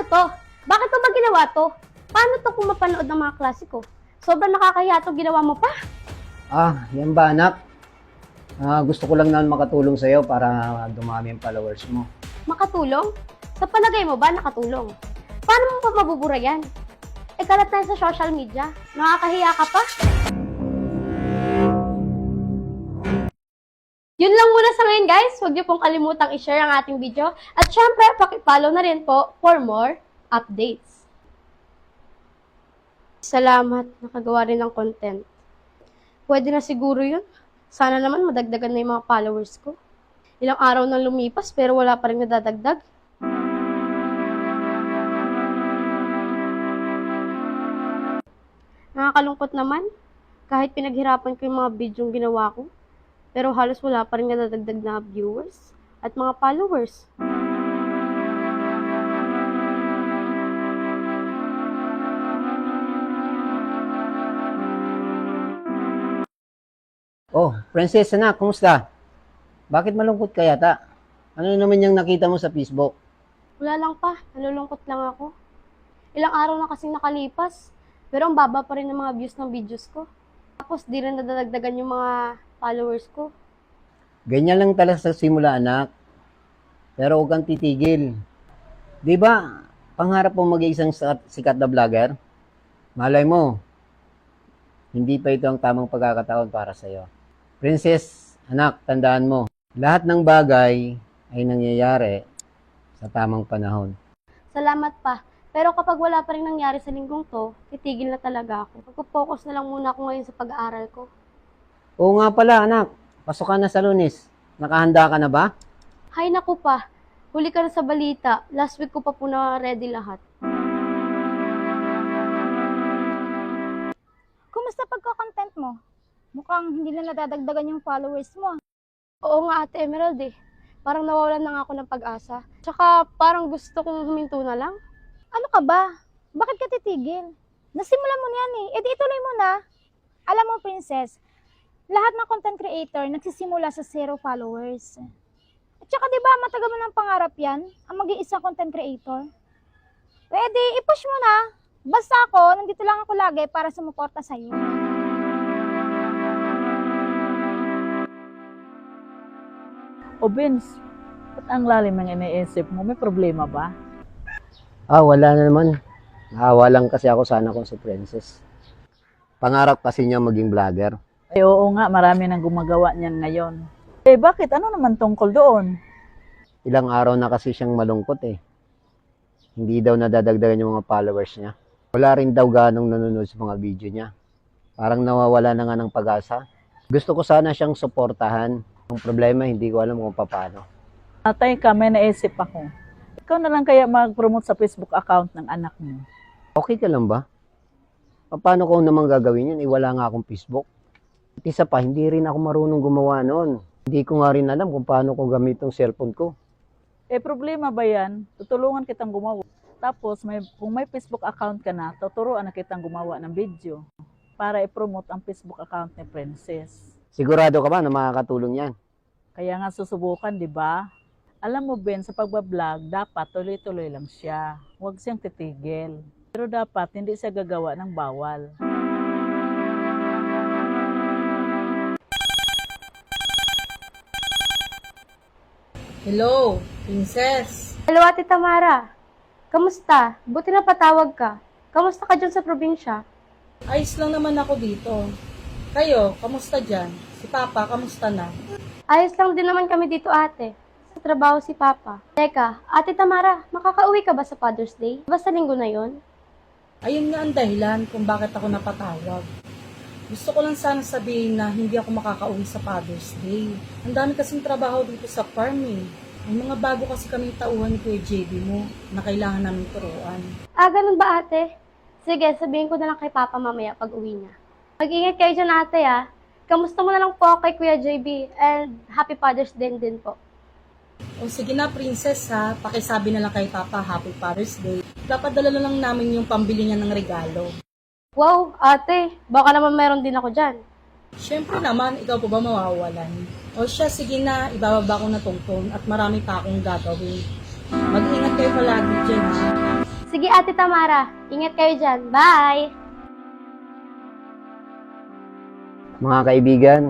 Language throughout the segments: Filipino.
to? Bakit mo ba ginawa to? Paano to kung mapanood ng mga klase ko? Sobrang nakakahiya to ginawa mo pa. Yan ba anak? Gusto ko lang naman makatulong sa'yo para dumami ang followers mo. Makatulong? Sa palagay mo ba nakatulong? Paano mo pa mabubura yan? Kalat na yan sa social media. Nakakahiya ka pa? Yun lang muna sa ngayon guys. Huwag niyo pong kalimutang i-share ang ating video. At syempre, paki-follow na rin po for more updates. Salamat. Nakagawa rin ng content. Pwede na siguro yun. Sana naman madagdagan na yung mga followers ko. Ilang araw nang lumipas pero wala pa rin nadadagdag. Nakakalungkot naman. Kahit pinaghirapan ko yung mga bidyong ginawa ko. Pero halos wala pa rin nadadagdag na viewers at mga followers. Oh, Princess anak, kumusta? Bakit malungkot ka yata? Ano naman yung nakita mo sa Facebook? Wala lang pa. Nalulungkot lang ako. Ilang araw na kasing nakalipas. Pero ang baba pa rin ng mga views ng videos ko. Tapos di rin nadadagdagan yung mga followers ko. Ganyan lang talaga sa simula anak. Pero huwag kang titigil. Di ba, pangarap mo maging isang sikat na vlogger? Malay mo, hindi pa ito ang tamang pagkakataon para sa'yo. Princess, anak, tandaan mo, lahat ng bagay ay nangyayari sa tamang panahon. Salamat pa. Pero kapag wala pa rin nangyari sa linggong to, titigil na talaga ako. Magpo-focus na lang muna ako ngayon sa pag-aaral ko. Oo nga pala, anak. Pasok ka na sa Lunes. Nakahanda ka na ba? Hay naku pa. Huli ka na sa balita. Last week ko pa po na ready lahat. Kumusta pagko-content mo? Mukhang hindi na nadadagdagan yung followers mo. Oo nga Ate Emerald eh. Parang nawawalan na nga ako ng pag-asa. Tsaka parang gusto kong huminto na lang. Ano ka ba? Bakit ka titigil? Nasimulan mo na yan eh. E di ituloy mo na. Alam mo, Princess, lahat ng content creator nagsisimula sa 0 followers. At saka diba, matagal mo ng pangarap yan, ang mag-iisang content creator. Pwede, i-push mo na. Basta ako, nandito lang ako lagi para sumuporta sa'yo. O Vince, ba't ang lalim ng iniisip mo? May problema ba? Wala na naman. Naawa lang kasi ako sana kung si Princess. Pangarap kasi niya maging vlogger. Ay oo nga, marami nang gumagawa niyan ngayon. Eh bakit? Ano naman tungkol doon? Ilang araw na kasi siyang malungkot eh. Hindi daw nadadagdagan yung mga followers niya. Wala rin daw ganong nanonood sa mga video niya. Parang nawawala na nga ng pag-asa. Gusto ko sana siyang suportahan. Ang problema, hindi ko alam kung paano. Atay ka, may naisip ako. Ikaw na lang kaya mag-promote sa Facebook account ng anak mo. Okay ka lang ba? Paano ko naman gagawin yun? Wala nga akong Facebook. At isa pa, hindi rin ako marunong gumawa noon. Hindi ko nga rin alam kung paano ko gamit yung cellphone ko. Eh problema ba yan? Tutulungan kitang gumawa. Tapos kung may Facebook account ka na, tuturuan na kitang gumawa ng video para i-promote ang Facebook account ni Princess. Sigurado ka ba na makakatulong yan? Kaya nga susubukan, di ba? Alam mo, Ben, sa pagbablog, dapat tuloy-tuloy lang siya. Huwag siyang titigil. Pero dapat hindi siya gagawa ng bawal. Hello, Princess. Hello Ate Tamara. Kamusta? Buti na patawag ka. Kamusta ka dyan sa probinsya? Ayos lang naman ako dito. Kayo, kamusta dyan? Si Papa, kamusta na? Ayos lang din naman kami dito ate. Sa trabaho si Papa. Teka, Ate Tamara, makakauwi ka ba sa Father's Day? Basta linggo na yon? Ayun nga ang dahilan kung bakit ako napatawag. Gusto ko lang sana sabihin na hindi ako makakauwi sa Father's Day. Ang dami kasing trabaho dito sa farm eh. May mga bago kasi kaming tauhan ni Kuya JB mo na kailangan namin turuan. Ganun ba ate? Sige, sabihin ko na lang kay Papa mamaya pag uwi niya. Mag-ingat kayo dyan ate Kamusta mo na lang po kay Kuya JB and Happy Father's Day din po. O sige na, Princess ha. Pakisabi na lang kay Papa Happy Father's Day. Dapat dala na lang namin yung pambili niya ng regalo. Wow, ate, baka naman meron din ako dyan. Siyempre naman, ikaw po ba mawawalan? O siya, sige na, ibababa ko na tungtong at marami pa akong gagawin. Mag-ingat kayo palagi dyan ha. Sige, Ate Tamara. Ingat kayo dyan. Bye! Mga kaibigan,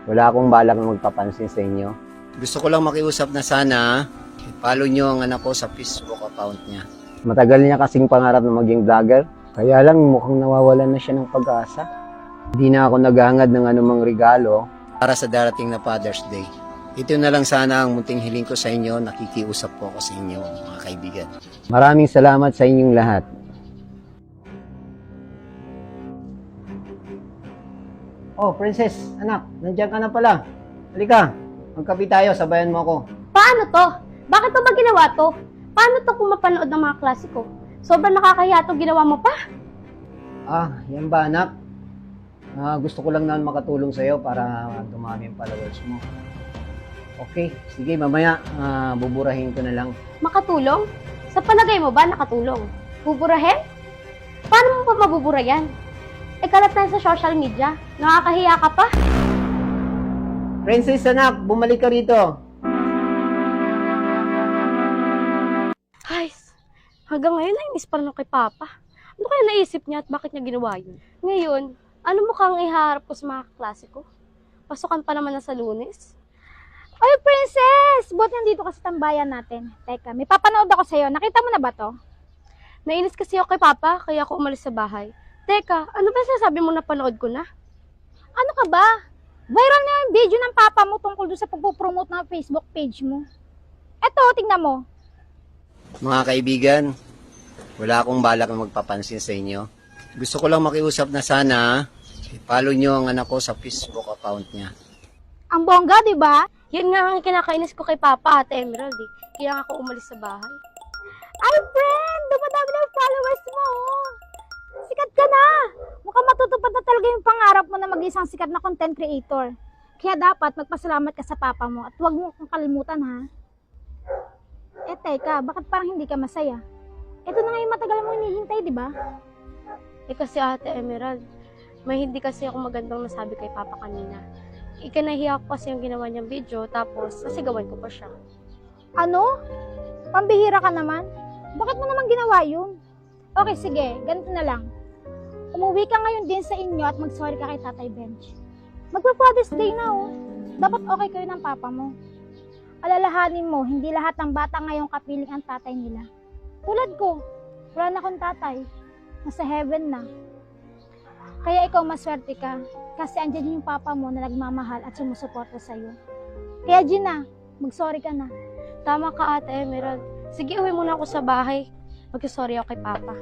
wala akong balak na magpapansin sa inyo. Gusto ko lang makiusap na sana i-follow nyo ang anak ko sa Facebook account niya. Matagal niya kasing pangarap na maging vlogger, kaya lang mukhang nawawalan na siya ng pag-asa. Hindi na ako naghangad ng anumang regalo para sa darating na Father's Day. Ito na lang sana ang munting hiling ko sa inyo, nakikiusap po ako sa inyo, mga kaibigan. Maraming salamat sa inyong lahat. Oh, Princess, anak, nandiyan ka na pala. Halika, magkape tayo, sabayan mo ako. Paano to? Bakit to ba ginawa to? Paano to kung mapanood ng mga klase ko? Sobrang nakakahiya to ginawa mo pa. Yan ba anak? Gusto ko lang naman makatulong sa'yo para dumami yung followers mo. Okay, sige mamaya, buburahin ko na lang. Makatulong? Sa palagay mo ba nakatulong? Buburahin? Paano mo pa mabubura yan? Kalat na sa social media. Nakakahiya ka pa. Princess anak, bumalik ka rito. Ay, hanggang ngayon nainis pa rin ako kay Papa. Ano kaya naisip niya at bakit niya ginawa yun? Ngayon, ano mukhang iharap ko sa mga klase ko? Pasukan pa naman na sa Lunes. Oy, Princess! Buti nandito ka sa tambayan natin. Teka, may papanood ako sa'yo. Nakita mo na ba to? Nainis kasi ako kay Papa, kaya ako umalis sa bahay. Teka, ano ba sasabi mo na panood ko na? Ano ka ba? Viral na yung video ng papa mo tungkol doon sa pagpupromote ng Facebook page mo. Eto, tingnan mo. Mga kaibigan, wala akong balak na magpapansin sa inyo. Gusto ko lang makiusap na sana i-follow nyo ang anak ko sa Facebook account niya. Ang bongga, di ba? Yun nga ang kinakainis ko kay Papa, Ate Emerald eh. Kaya nga ako umalis sa bahay. Ay, friend! Dumadami na yung followers mo. Sikat ka na! Mukhang matutupad na talaga yung pangarap mo na mag-isang sikat na content creator. Kaya dapat magpasalamat ka sa papa mo at huwag mo kang kalimutan, ha? Teka, bakit parang hindi ka masaya? Ito na nga yung matagal mo hinihintay, di ba? Kasi Ate Emerald, may hindi kasi ako magandang nasabi kay Papa kanina. Ikanahiya ko kasi yung ginawa niyang video, tapos nasigawan ko pa siya. Ano? Pambihira ka naman? Bakit mo naman ginawa yun? Okay, sige. Ganito na lang. Umuwi ka ngayon din sa inyo at mag-sorry ka kay Tatay Bench. Magpa-Father's Day na, oh. Dapat okay kayo ng papa mo. Alalahanin mo, hindi lahat ng bata ngayong kapiling ang tatay nila. Tulad ko, wala na akong tatay. Nasa heaven na. Kaya ikaw maswerte ka kasi andyan yung papa mo na nagmamahal at sumusuporta sa'yo. Kaya Gina, mag-sorry ka na. Tama ka, Ate Emerald. Sige, uwi muna ako sa bahay. Mag-sorry ako kay Papa.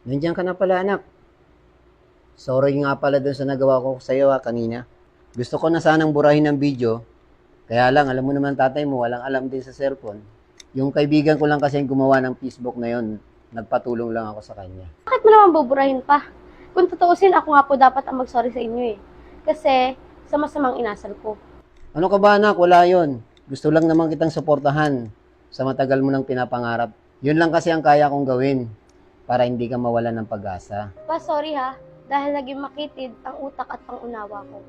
Nandiyan ka na pala anak. Sorry nga pala dun sa nagawa ko sa iyo kanina. Gusto ko na sanang burahin ng video. Kaya lang, alam mo naman tatay mo, walang alam din sa cellphone. Yung kaibigan ko lang kasi yung gumawa ng Facebook na yun, nagpatulong lang ako sa kanya. Bakit mo naman buburahin pa? Kung tutuusin, ako nga po dapat ang mag-sorry sa inyo eh. Kasi, sa masamang inasal ko. Ano ka ba anak? Wala yon. Gusto lang naman kitang suportahan sa matagal mo nang pinapangarap. Yun lang kasi ang kaya kong gawin para hindi ka mawalan ng pag-asa. Pa, sorry ha. Dahil naging makitid ang utak at pangunawa ko.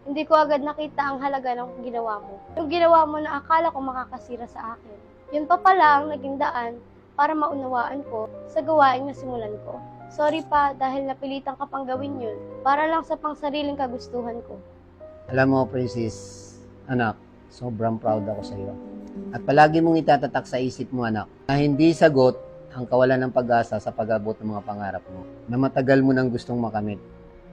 Hindi ko agad nakita ang halaga ng ginawa mo. Yung ginawa mo na akala ko makakasira sa akin. Yun pa pala ang naging daan para maunawaan ko sa gawain na simulan ko. Sorry pa dahil napilitan ka pang gawin yun para lang sa pangsariling kagustuhan ko. Alam mo, Princess, anak, sobrang proud ako sa iyo. At palagi mong itatatak sa isip mo, anak, na hindi sagot ang kawalan ng pag-asa sa pag-abot ng mga pangarap mo na matagal mo nang gustong makamit.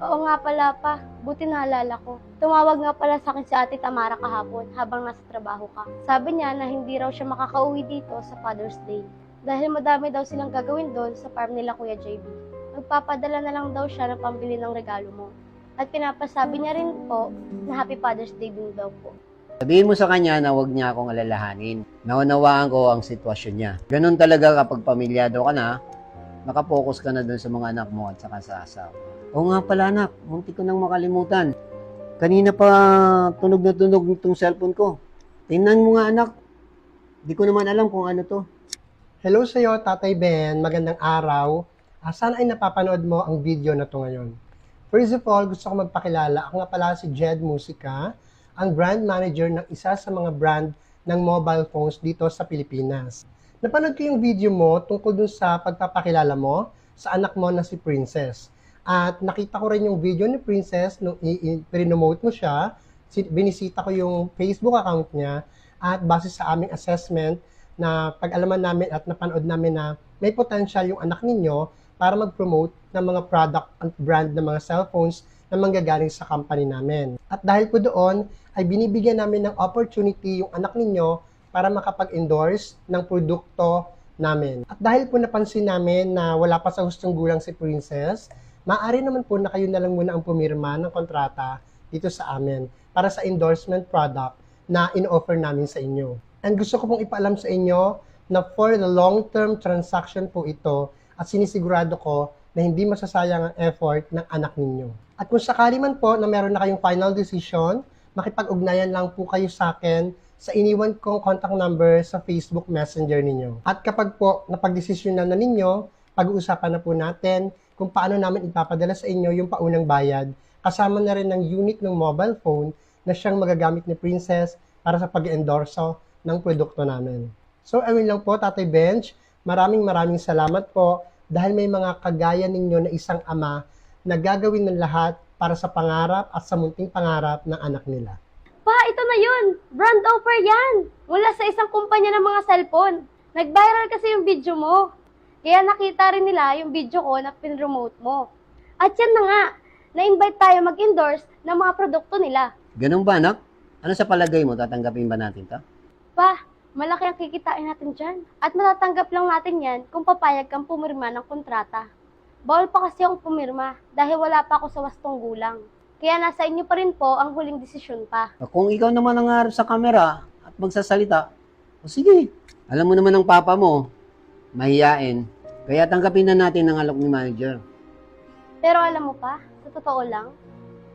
Oo nga pala pa, buti naalala ko. Tumawag nga pala sa akin si Ate Tamara kahapon habang nasa trabaho ka. Sabi niya na hindi raw siya makakauwi dito sa Father's Day dahil madami daw silang gagawin doon sa farm nila Kuya JB. Magpapadala na lang daw siya ng pambili ng regalo mo. At pinapasabi niya rin po na Happy Father's Day din daw po. Sabihin mo sa kanya na huwag niya akong alalahanin. Naunawaan ko ang sitwasyon niya. Ganun talaga kapag pamilyado ka na, nakapokus ka na dun sa mga anak mo at saka sa asawa. Oo nga pala anak, munti ko nang makalimutan. Kanina pa tunog na tunog itong cellphone ko. Tingnan mo nga anak. Di ko naman alam kung ano to. Hello sa'yo, Tatay Ben. Magandang araw. Sana ay napapanood mo ang video na to ngayon. First of all, gusto ko magpakilala. Ako nga pala si Jed Musica. ang brand manager ng isa sa mga brand ng mobile phones dito sa Pilipinas. Napanood ko yung video mo tungkol dun sa pagpapakilala mo sa anak mo na si Princess. At nakita ko rin yung video ni Princess nung i-promote mo siya. Binisita ko yung Facebook account niya at base sa aming assessment na pag-alaman namin at napanood namin na may potential yung anak ninyo para mag-promote ng mga product at brand ng mga cellphones na manggagaling sa company namin. At dahil po doon, ay binibigyan namin ng opportunity yung anak ninyo para makapag-endorse ng produkto namin. At dahil po napansin namin na wala pa sa hustong gulang si Princess, maaari naman po na kayo na lang muna ang pumirma ng kontrata dito sa amin para sa endorsement product na in-offer namin sa inyo. And gusto ko pong ipaalam sa inyo na for the long-term transaction po ito at sinisigurado ko na hindi masasayang ang effort ng anak ninyo. At kung sakali man po na meron na kayong final decision, makipag-ugnayan lang po kayo sa akin sa iniwan kong contact number sa Facebook Messenger ninyo. At kapag po napag-desisyon na ninyo, pag-uusapan na po natin kung paano namin ipapadala sa inyo yung paunang bayad, kasama na rin ng unit ng mobile phone na siyang magagamit ni Princess para sa pag-endorso ng produkto namin. So, ayun lang po, Tatay Benj. Maraming salamat po dahil may mga kagaya ninyo na isang ama na gagawin ng lahat para sa pangarap at sa munting pangarap ng anak nila. Pa, ito na yun! Brand offer yan! Mula sa isang kumpanya ng mga cellphone. Nag-viral kasi yung video mo. Kaya nakita rin nila yung video ko na pinromote mo. At yan na nga, na-invite tayo mag-endorse ng mga produkto nila. Ganun ba, anak? Ano sa palagay mo? Tatanggapin ba natin to? Pa, malaki ang kikitain natin dyan. At matatanggap lang natin yan kung papayag kang pumirma ng kontrata. Bawal pa kasi akong pumirma dahil wala pa ako sa wastong gulang. Kaya nasa inyo pa rin po ang huling desisyon pa. Kung ikaw naman ang harap sa kamera at magsasalita, o sige, alam mo naman ng papa mo, mahiyain. Kaya tanggapin na natin ang alok ni manager. Pero alam mo pa, sa totoo lang,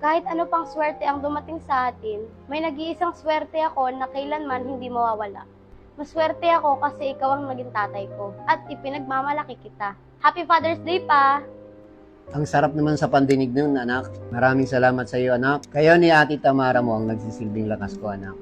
kahit ano pang swerte ang dumating sa atin, may nag-iisang swerte ako na kailanman hindi mawawala. Maswerte ako kasi ikaw ang naging tatay ko at ipinagmamalaki kita. Happy Father's Day, pa! Ang sarap naman sa pandinig nun, anak. Maraming salamat sa iyo, anak. Kayo ni Ate Tamara mo ang nagsisilbing lakas ko, anak.